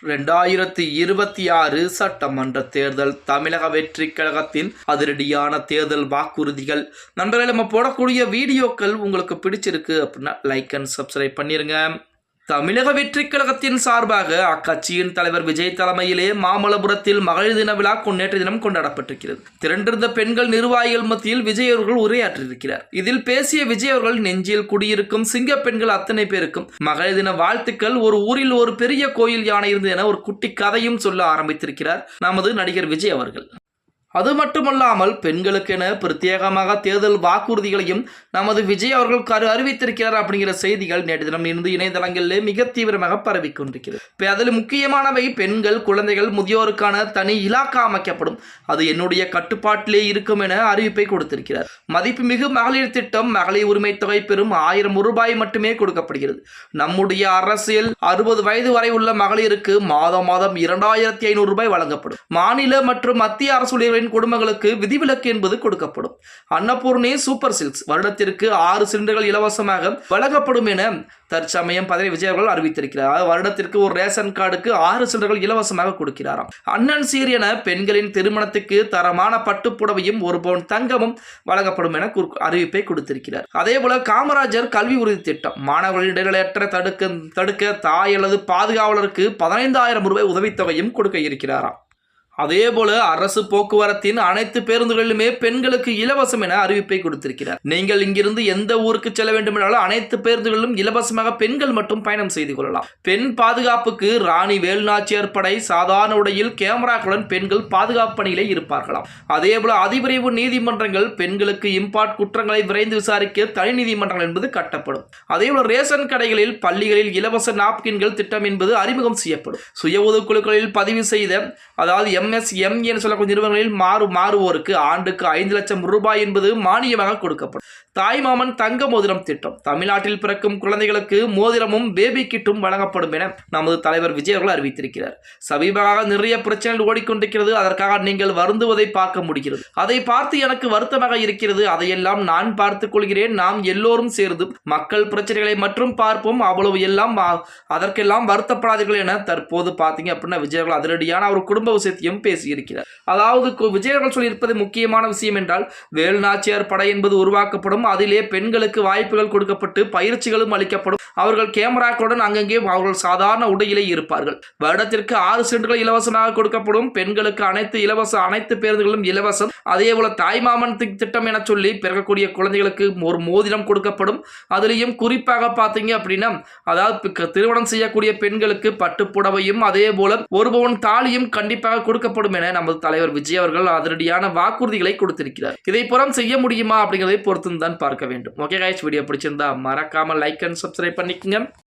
2026 சட்டமன்ற தேர்தல் தமிழக வெற்றிக் கழகத்தின் அதிரடியான தேர்தல் வாக்குறுதிகள். நண்பர்களே, நம்ம போடக்கூடிய வீடியோக்கள் உங்களுக்கு பிடிச்சிருக்கு அப்படின்னா லைக் அண்ட் சப்ஸ்கிரைப் பண்ணிருங்க. தமிழக வெற்றிக் கழகத்தின் சார்பாக அக்கட்சியின் தலைவர் விஜய் தலைமையிலே மாமல்லபுரத்தில் மகளிர் தின விழா நேற்றைய தினம் கொண்டாடப்பட்டிருக்கிறது. திரண்டிருந்த பெண்கள் நிர்வாகிகள் மத்தியில் விஜய் அவர்கள் உரையாற்றியிருக்கிறார். இதில் பேசிய விஜய் அவர்கள் நெஞ்சில் குடியிருக்கும் சிங்க பெண்கள் அத்தனை பேருக்கும் மகளிர் தின வாழ்த்துக்கள். ஒரு ஊரில் ஒரு பெரிய கோயில் யானை இருந்தது என ஒரு குட்டி கதையும் சொல்ல ஆரம்பித்திருக்கிறார் நமது நடிகர் விஜய் அவர்கள். அது மட்டுமல்லாமல் பெண்களுக்கென பிரத்யேகமாக தேர்தல் வாக்குறுதிகளையும் நமது விஜய் அவர்கள் அறிவித்திருக்கிறார் அப்படிங்கிற செய்திகள் நேற்று தினம் இருந்து இணையதளங்களிலே மிக தீவிரமாக பரவி கொண்டிருக்கிறது. அதில் முக்கியமானவை பெண்கள், குழந்தைகள், முதியோருக்கான தனி இலாக்கா அமைக்கப்படும், அது என்னுடைய கட்டுப்பாட்டிலே இருக்கும் என அறிவிப்பை கொடுத்திருக்கிறார். மதிப்புமிகு மகளிர் திட்டம், மகளிர் உரிமை தொகை பெறும் 1000 ரூபாய் மட்டுமே கொடுக்கப்படுகிறது. நம்முடைய அரசியல் 60 வயது வரை உள்ள மகளிருக்கு மாதம் 2500 ரூபாய் வழங்கப்படும். மாநில மற்றும் மத்திய அரசு குடும்பங்களுக்கு விதிவிலக்கு என்பது கொடுக்கப்படும். அன்னபூர்ணி சூப்பர் சில்க்ஸ் வருடத்திற்கு 6 சிலிண்டர்கள் இலவசமாக வழங்கப்படும் என தற்சமயம் பதவி விஜய் அவர்கள் அறிவித்திருக்கிறார். வருடத்திற்கு ஒரு ரேஷன் கார்டுக்கு 6 சிலிண்டர்கள் இலவசமாக கொடுக்கிறாராம். அண்ணன் சீர் என பெண்களின் திருமணத்துக்கு தரமான பட்டுப்புடவையும் 1 பவுன் தங்கமும் வழங்கப்படும் என அறிவிப்பை கொடுத்திருக்கிறார். அதே போல காமராஜர் கல்வி உறுதி திட்டம், மாணவர்களின் இடைநிலையற்ற தடுக்க தாய் அல்லது பாதுகாவலருக்கு 15000 ரூபாய் உதவித்தொகையும் கொடுக்க இருக்கிறாராம். அதே போல அரசு போக்குவரத்தின் அனைத்து பேருந்துகளிலுமே பெண்களுக்கு இலவசம் என அறிவிப்பை கொடுத்திருக்கிறார். நீங்கள் இங்கிருந்து எந்த ஊருக்கு செல்ல வேண்டும் என்றாலும் அனைத்து பேருந்துகளிலும் இலவசமாக பெண்கள் மட்டும் பயணம் செய்து கொள்ளலாம். பெண் பாதுகாப்புக்கு ராணி வேலுநாச்சியார் படை சாதாரண உடையில் கேமராக்களுடன் பெண்கள் பாதுகாப்பு பணியிலே இருப்பார்களாம். அதே போல அதிவிரைவு நீதிமன்றங்கள், பெண்களுக்கு இம்பார்ட் குற்றங்களை விரைந்து விசாரிக்க தனி நீதிமன்றங்கள் என்பது கட்டப்படும். அதே போல ரேஷன் கடைகளில், பள்ளிகளில் இலவச நாப்கின்கள் திட்டம் என்பது அறிமுகம் செய்யப்படும். சுய உதவிக்குழுக்களில் பதிவு செய்த அதாவது MSME என சொல்லக்கூடிய நிறுவனங்களில் மாறுவோருக்கு ஆண்டுக்கு 5 லட்சம் ரூபாய் என்பது மானியமாக கொடுக்கப்படும். தாய்மாமன் தங்க மோதிரம் திட்டம், தமிழ்நாட்டில் பிறக்கும் குழந்தைகளுக்கு மோதிரமும் பேபி கிட்டும் வழங்கப்படும் என நமது தலைவர் விஜய் அவர்கள் அறிவித்திருக்கிறார். சமீபமாக நிறைய பிரச்சனைகள் ஓடிக்கொண்டிருக்கிறது. அதற்காக நீங்கள் வருந்துவதை பார்க்க முடிகிறது. அதை பார்த்து எனக்கு வருத்தமாக இருக்கிறது. அதையெல்லாம் நான் பார்த்துக் கொள்கிறேன். நாம் எல்லோரும் சேர்ந்து மக்கள் பிரச்சனைகளை மற்றும் பார்ப்போம். அவ்வளவு எல்லாம் அதற்கெல்லாம் வருத்தப்படாதீர்கள் என தற்போது பார்த்தீங்க அப்படின்னா விஜய் அவர்கள் அதிரடியான ஒரு குடும்ப விஷயத்தையும் பேசியிருக்கிறார். அதாவது விஜய் அவர்கள் சொல்லியிருப்பது முக்கியமான விஷயம் என்றால், வேலுநாச்சியார் படை என்பது உருவாக்கப்படும். அதிலே பெண்களுக்கு வாய்ப்புகள் கொடுக்கப்பட்டு பயிற்சிகளும் அளிக்கப்படும். அவர்கள் கேமராக்களுடன் அங்கங்கே அவர்கள் சாதாரண உடையிலே இருப்பார்கள். வருடத்திற்கு 6 சிலிண்டர்கள் இலவசமாக கொடுக்கப்படும். பெண்களுக்கு அனைத்து பேருந்துகளும் இலவசம். அதே போல தாய்மாமன் திட்டம் என சொல்லி பிறக்கக்கூடிய குழந்தைகளுக்கு ஒரு மோதிரம் கொடுக்கப்படும். அதுலேயும் குறிப்பாக பார்த்தீங்க அப்படின்னா, அதாவது திருமணம் செய்யக்கூடிய பெண்களுக்கு பட்டுப்புடவையும் அதே போல 1 பவுன் தாலியும் கண்டிப்பாக கொடுக்கப்படும் என நமது தலைவர் விஜய் அவர்கள் அதிரடியான வாக்குறுதிகளை கொடுத்திருக்கிறார். இதை புறம் செய்ய முடியுமா அப்படிங்கிறதை பொறுத்து தான் பார்க்க வேண்டும். ஓகே கைஸ், வீடியோ பிடிச்சிருந்தா மறக்காம லைக் அண்ட் சப்ஸ்கிரைப் பண்ணிக்கங்க.